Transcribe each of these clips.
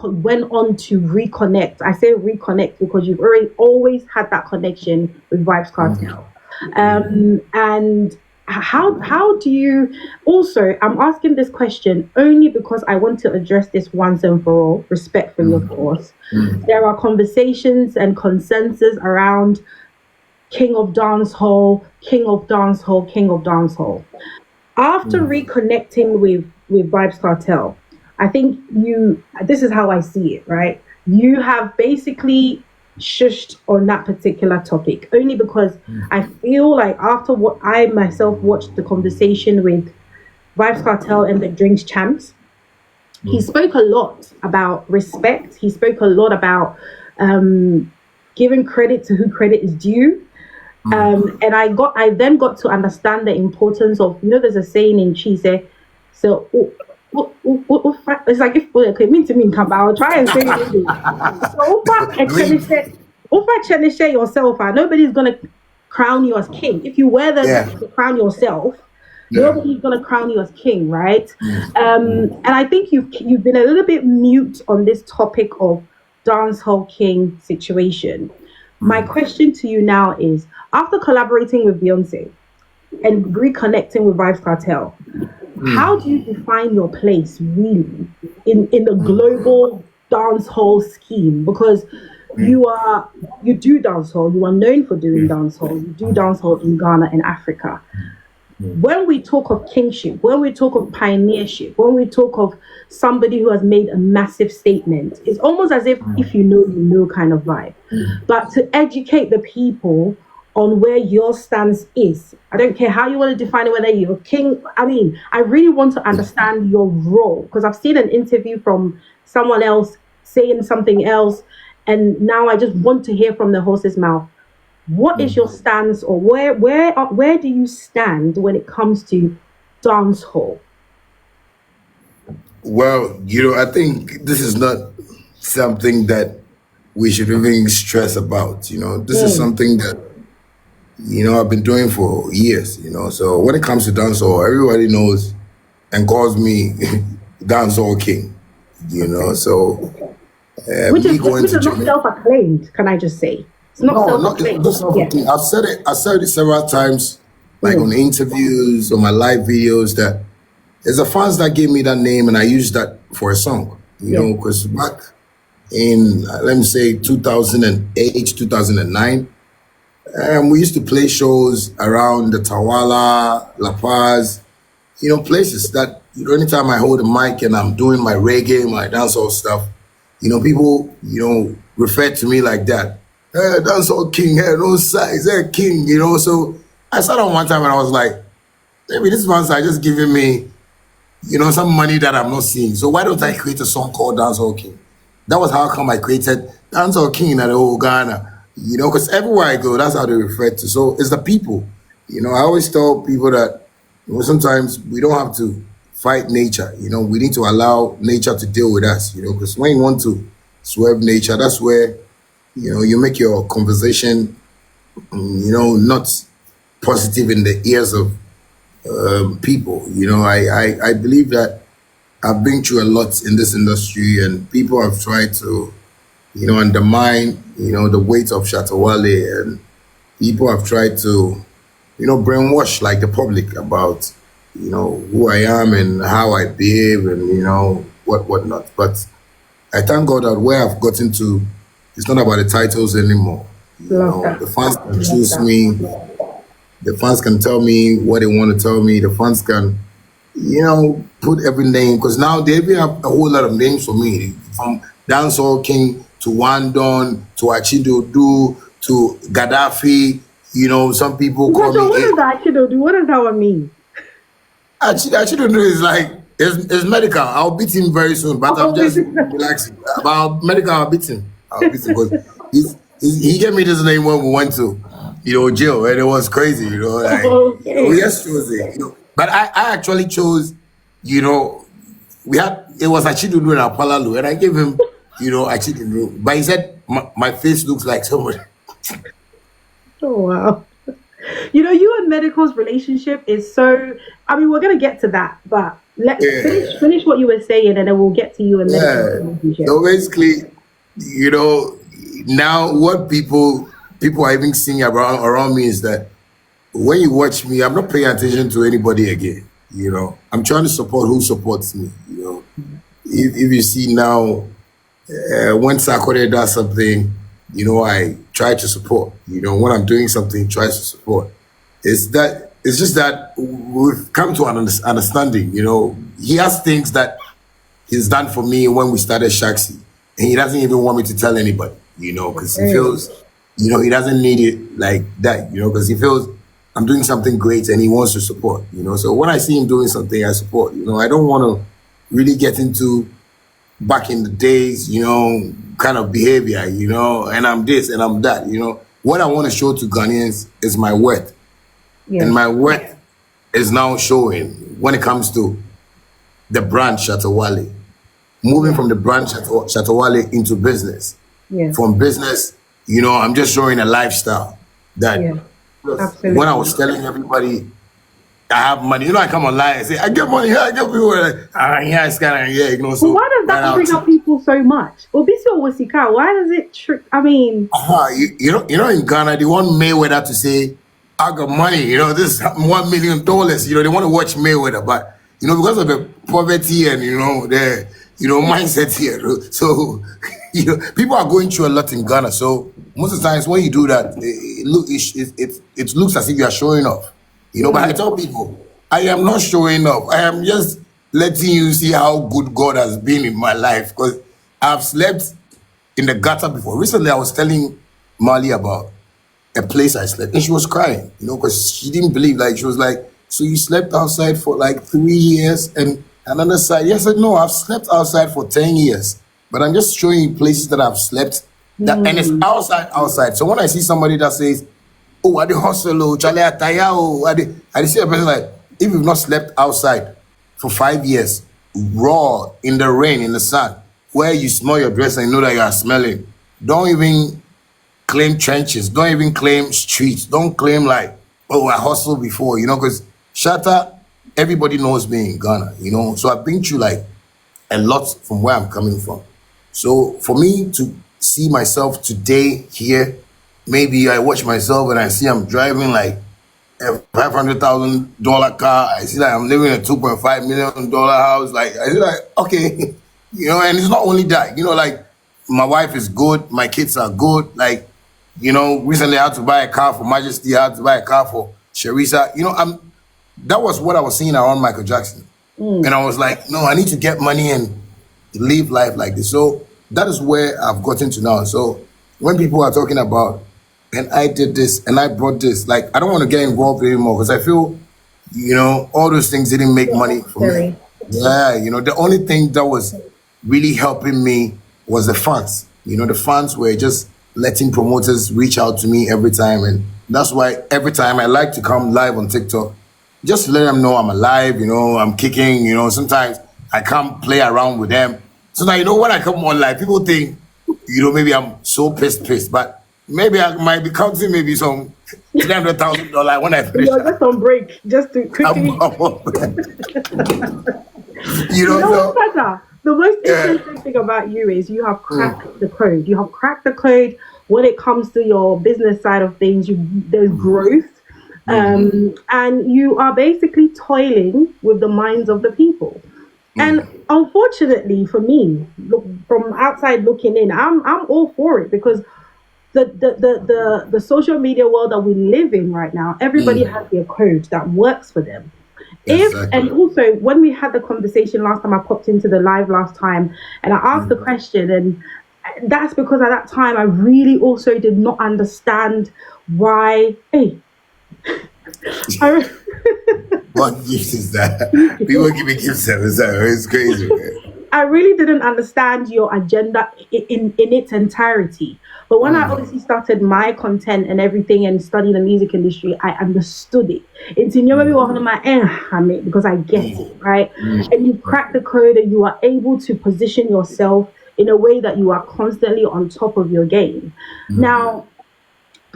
went on to reconnect. I say reconnect because you've always had that connection with Vibes Cartel. And how do you also, I'm asking this question only because I want to address this once and for all, respectfully, of course. There are conversations and consensus around King of Dancehall, King of Dancehall, King of Dancehall. After reconnecting with Vibes Cartel, I think this is how I see it, right? You have basically shushed on that particular topic only because I feel like after what I myself watched the conversation with Vibes Cartel and the Drinks Champs, he spoke a lot about respect. He spoke a lot about giving credit to who credit is due. And I then got to understand the importance of, there's a saying in Chise, so it's like if okay, mean to mean come, I'll try and say it. So cherish yourself, nobody's gonna crown you as king. If you wear the crown yourself, nobody's gonna crown you as king, right? And I think you've been a little bit mute on this topic of dancehall king situation. My question to you now is, after collaborating with Beyonce and reconnecting with Vibes Cartel, how do you define your place really in the global dancehall scheme? Because you do dancehall, you are known for doing dancehall, you do dancehall in Ghana and Africa. When we talk of kingship, when we talk of pioneership, when we talk of somebody who has made a massive statement, it's almost as if you know kind of vibe. But to educate the people on where your stance is, I don't care how you want to define it, whether you're a king. I mean, I really want to understand your role, because I've seen an interview from someone else saying something else, and now I just want to hear from the horse's mouth. What is your stance, or where do you stand when it comes to dancehall? Well, I think this is not something that we should even stress about. This is something that, I've been doing for years, So when it comes to dancehall, everybody knows and calls me dancehall king, So which is not self-acclaimed, can I just say? It's not self-acclaimed. I've said it several times, like on interviews, on my live videos, that it's the fans that gave me that name, and I used that for a song, because back in, let me say, 2008, 2009, we used to play shows around the Tawala, La Paz, places that, anytime I hold a mic and I'm doing my reggae, my dancehall stuff, people, refer to me like that. Hey, dancehall king, hey, no size, hey, king, So I sat on one time and I was like, maybe this man's are just giving me, some money that I'm not seeing. So why don't I create a song called Dancehall King? That was how come I created Dancehall King at the whole Ghana. Because everywhere I go, that's how they refer to. So it's the people. I always tell people that sometimes we don't have to fight nature. We need to allow nature to deal with us. Because when you want to swerve nature, that's where you make your conversation, not positive in the ears of people. I believe that I've been through a lot in this industry, and people have tried to undermine, the weight of Shatta Wale, and people have tried to, brainwash like the public about, who I am and how I behave and, whatnot. But I thank God that where I've gotten to, it's not about the titles anymore. The fans can choose me. The fans can tell me what they want to tell me. The fans can, put every name, because now they even have a whole lot of names for me, from Dancehall King to Wandon to Achidodu to Gaddafi. Some people call me. What does Achidodu? What does that one mean? Achidodu is like, it's medical. I'll beat him very soon, but I'm just relaxing. About medical, I'll beat him. Because he gave me this name when we went to, jail, and it was crazy, like, we just chose it, But I actually chose, it was Achidodu and Apalalu, and I gave him, Achidodu. But he said, my face looks like somebody. Oh, wow. You and Medical's relationship is so, I mean, we're going to get to that, but Finish what you were saying, and then we'll get to you, and then So basically, now what people are even seeing around me is that when you watch me, I'm not paying attention to anybody again. I'm trying to support who supports me. If you see now, when Sakore does something, I try to support. When I'm doing something, try to support. It's just that we've come to an understanding. He has things that he's done for me when we started Shaxi, and he doesn't even want me to tell anybody. Because he feels, he doesn't need it like that. Because he feels I'm doing something great and he wants to support. So when I see him doing something, I support. I don't want to really get into back in the days, kind of behavior, and I'm this and I'm that. What I want to show to Ghanaians is my worth. Yeah. And my worth is now showing when it comes to the brand Shatta Wale. Moving from the brand Shatta Wale into business. Yeah. From business, I'm just showing a lifestyle that when I was telling everybody I have money, I come online and say, I get money here, I get people like, it's kind of, so why does that bring up people so much? Why does it trick? I mean, in Ghana, they want Mayweather to say, I got money, this $1 million. They want to watch Mayweather, but because of the poverty and the mindset here, so people are going through a lot in Ghana. So most of the times when you do that, it looks as if you are showing off. But I tell people, I am not showing off. I am just letting you see how good God has been in my life, because I've slept in the gutter before. Recently, I was telling Mali about a place I slept, and she was crying, because she didn't believe. Like, she was like, so you slept outside for like 3 years, and another side? Yes, I said, no, I've slept outside for 10 years, but I'm just showing you places that I've slept, and it's outside. So when I see somebody that says, oh, I did hustle, Charlie Ataya, I see a person like, if you've not slept outside for 5 years, raw, in the rain, in the sun, where you smell your dress and you know that you are smelling, don't even claim trenches, don't even claim streets, don't claim like, oh, I hustled before, because Shatta, everybody knows me in Ghana, so I've been through like a lot from where I'm coming from. So for me to see myself today here, maybe I watch myself and I see I'm driving like a $500,000 car. I see that I'm living in a $2.5 million house. Like, I see like, okay, and it's not only that, like my wife is good, my kids are good. Like, recently I had to buy a car for Majesty, I had to buy a car for Sharisa. That was what I was seeing around Michael Jackson. And I was like, no, I need to get money and live life like this. So that is where I've gotten to now. So when people are talking about, and I did this and I brought this, like, I don't want to get involved anymore, because I feel, all those things didn't make money for me. Yeah, the only thing that was really helping me was the fans. The fans were just letting promoters reach out to me every time. And that's why every time I like to come live on TikTok, just to let them know I'm alive, I'm kicking, sometimes I come play around with them. So now, when I come on live, people think, maybe I'm so pissed, but maybe I might be counting maybe some $300,000 when I finish. You're just on break, just to quickly. The most interesting thing about you is you have cracked the code. You have cracked the code when it comes to your business side of things. There's growth. And you are basically toiling with the minds of the people. And unfortunately for me, from outside looking in, I'm all for it, because the social media world that we live in right now, everybody has their code that works for them. And also, when we had the conversation last time, I popped into the live last time and I asked the question, and that's because at that time I really also did not understand why. What gift is that? People give me gifts every time. It's crazy, man. I really didn't understand your agenda in its entirety. But when I obviously started my content and everything and studying the music industry, I understood it. It's in your because I get it, right? And you crack the code and you are able to position yourself in a way that you are constantly on top of your game. Now,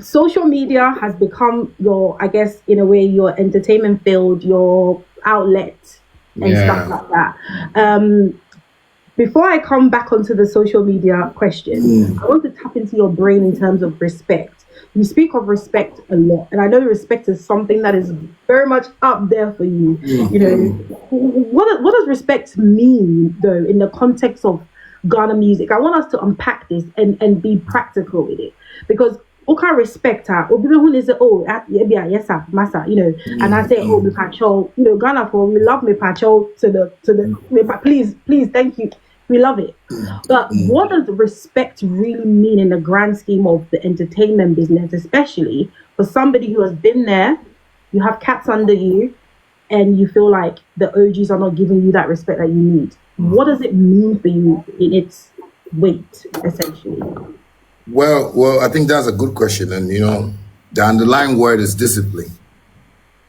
social media has become your, I guess, in a way, your entertainment field, your outlet. and stuff like that. Before I come back onto the social media question, I want to tap into your brain in terms of respect. You speak of respect a lot, and I know respect is something that is very much up there for you. You know, what does respect mean though in the context of Ghana music? I want us to unpack this and be practical with it, because okay, respect her. Who is yes sir, massa, you know, and I say me patrol, you know, Ghana for we love me patrol to the please thank you. We love it. But what does respect really mean in the grand scheme of the entertainment business, especially for somebody who has been there, you have cats under you, and you feel like the OGs are not giving you that respect that you need? What does it mean for you in its weight, essentially? Well, I think that's a good question. And, you know, the underlying word is discipline.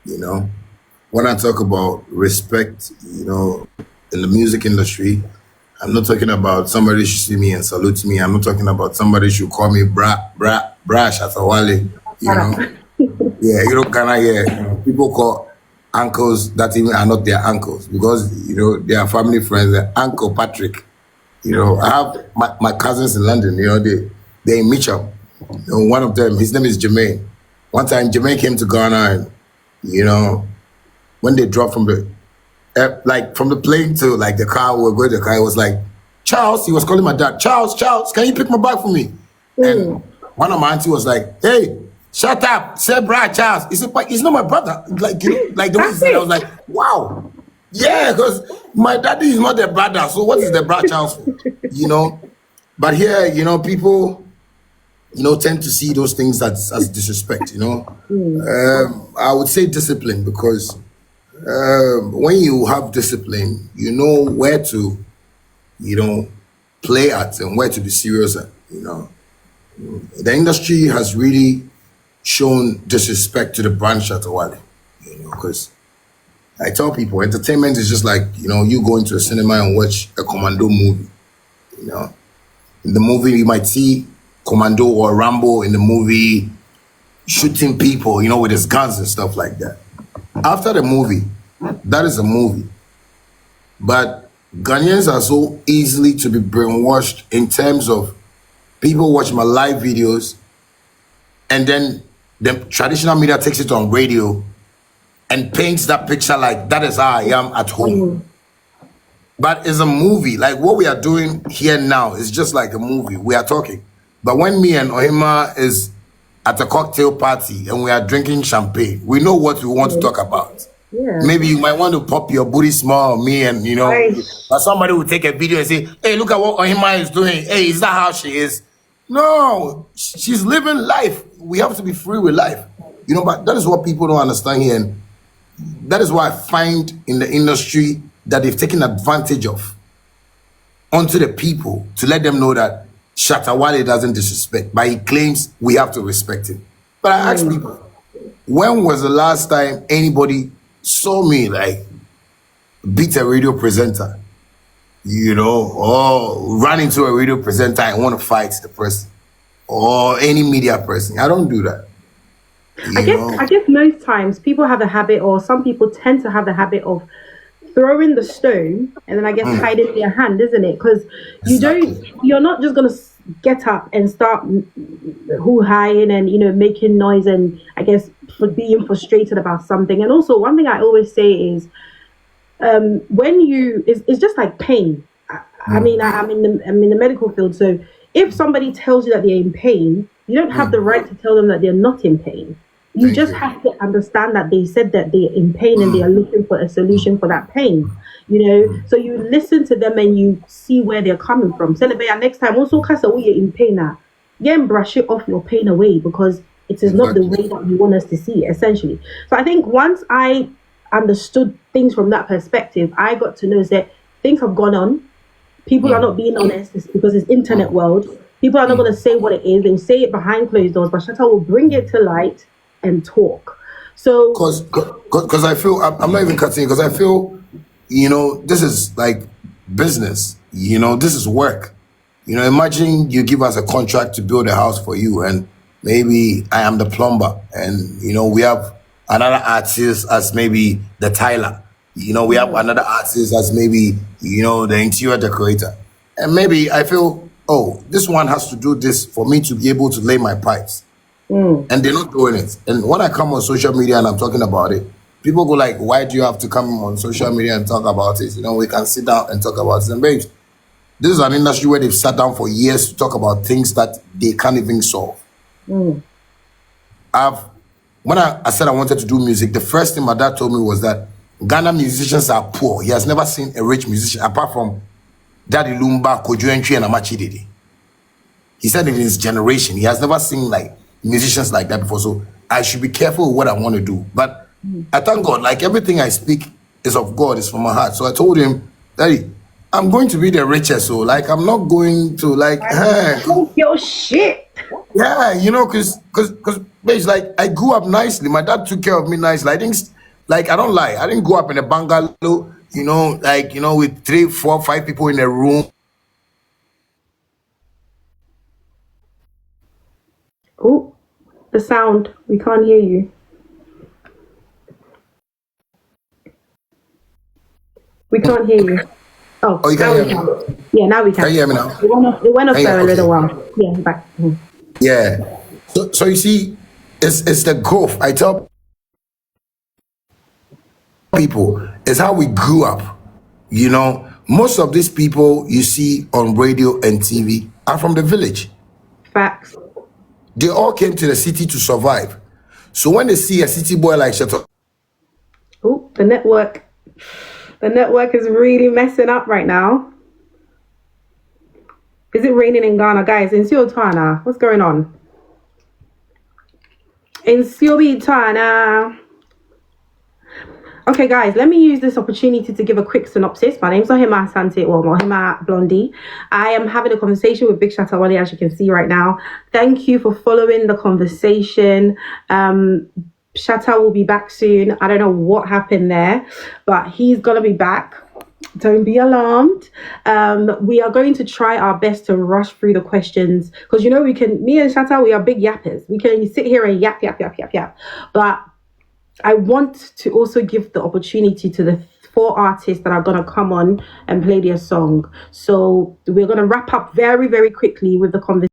You know, when I talk about respect, you know, in the music industry, I'm not talking about somebody should see me and salute me. I'm not talking about somebody should call me Shatta Wale. You know, yeah, you know, Ghana here, you know, people call uncles that even are not their uncles because, you know, they are family friends. Uncle Patrick, you know, I have my cousins in London, you know, they in Mitcham. You know, one of them, his name is Jermaine. One time, Jermaine came to Ghana and, you know, when they dropped from the from the plane to like the car, we were going to the car, it was like, Charles, he was calling my dad, Charles, can you pick my bag for me? And one of my auntie was like, hey, shut up, say Brad Charles. He said, but he's not my brother. Like, you know, like the way he said, I was like, wow. Yeah, because my daddy is not the brother. So what is the Brad Charles for? You know? But here, you know, people, you know, tend to see those things as disrespect, you know? I would say discipline because when you have discipline, you know where to, you know, play at and where to be serious at, you know. The industry has really shown disrespect to the brand Shatta Wale, you know, because I tell people entertainment is just like, you know, you go into a cinema and watch a commando movie, you know. In the movie, you might see Commando or Rambo in the movie shooting people, you know, with his guns and stuff like that. After the movie, that is a movie. But Ghanaians are so easily to be brainwashed in terms of people watch my live videos and then the traditional media takes it on radio and paints that picture like that is how I am at home. But it's a movie. Like what we are doing here now is just like a movie. We are talking. But when me and Ohemaa is at a cocktail party and we are drinking champagne, we know what we want to talk about. Yeah. Maybe you might want to pop your booty small, me and, you know, or somebody will take a video and say, hey, look at what Ohemaa is doing. Hey, is that how she is? No, she's living life. We have to be free with life. You know, but that is what people don't understand here. And that is what I find in the industry that they've taken advantage of onto the people to let them know that Shatta Wale doesn't disrespect, but he claims we have to respect him. But I ask people, when was the last time anybody saw me like beat a radio presenter, you know, or run into a radio presenter and want to fight the person or any media person? I don't do that. I guess most times people have a habit, or some people tend to have the habit of throwing the stone and then I guess hide it in their hand, isn't it? Because you're not just gonna get up and start hoo-haing and, you know, making noise and I guess for being frustrated about something. And also one thing I always say is when it's just like pain. I mean, I'm in the medical field, so if somebody tells you that they're in pain, you don't have the right to tell them that they're not in pain. You just have to understand that they said that they're in pain and they are looking for a solution for that pain, you know. So you listen to them and you see where they're coming from. Celebrate next time. Also, because you're in pain now, brush it off your pain away because it is not the way that you want us to see it, essentially. So I think once I understood things from that perspective, I got to know that things have gone on. People are not being honest because it's internet world. People are not going to say what it is. They'll say it behind closed doors, but Shatta will bring it to light and talk. So because I feel I'm not even cutting, because I feel, you know, this is like business, you know, this is work. You know, imagine you give us a contract to build a house for you and maybe I am the plumber and, you know, we have another artist as maybe the tiler. We have another artist as maybe, the interior decorator. And maybe I feel, oh, this one has to do this for me to be able to lay my pipes. And they're not doing it. And when I come on social media and I'm talking about it, people go like, why do you have to come on social media and talk about it? We can sit down and talk about it. And babes, this is an industry where they've sat down for years to talk about things that they can't even solve. When I said I wanted to do music, the first thing my dad told me was that Ghana musicians are poor. He has never seen a rich musician apart from Daddy Lumba, Kojo Entry, and Amachi Dede. He said in his generation, he has never seen like musicians like that before. So I should be careful with what I want to do. But I thank God, like everything I speak is of God, is from my heart. So I told him, Daddy, I'm going to be the richest. So like, I'm not going to like, your shit. Yeah, because it's like I grew up nicely. My dad took care of me nicely. I think, like, I don't lie. I didn't grow up in a bungalow, with 3, 4, 5 people in a room. Oh, the sound. We can't hear you. We can't hear you. Oh, you can hear me? Yeah, now we can. Can you hear me now? It went off for a little while. Yeah, back. Yeah. So you see, it's the growth. I tell people, it's how we grew up. Most of these people you see on radio and TV are from the village. Facts. They all came to the city to survive. So when they see a city boy like Shatta, oh, the network is really messing up right now. Is it raining in Ghana, guys? In Siotana, what's going on? In Siotana. Okay, guys, let me use this opportunity to give a quick synopsis. My name's Ohemaa Ohemaa Blondie. I am having a conversation with Big Shatta Wale, as you can see right now. Thank you for following the conversation. Shatta will be back soon. I don't know what happened there, but he's going to be back. Don't be alarmed. We are going to try our best to rush through the questions because, me and Shatta, we are big yappers. We can sit here and yap. But I want to also give the opportunity to the 4 artists that are going to come on and play their song. So we're going to wrap up very, very quickly with the conversation.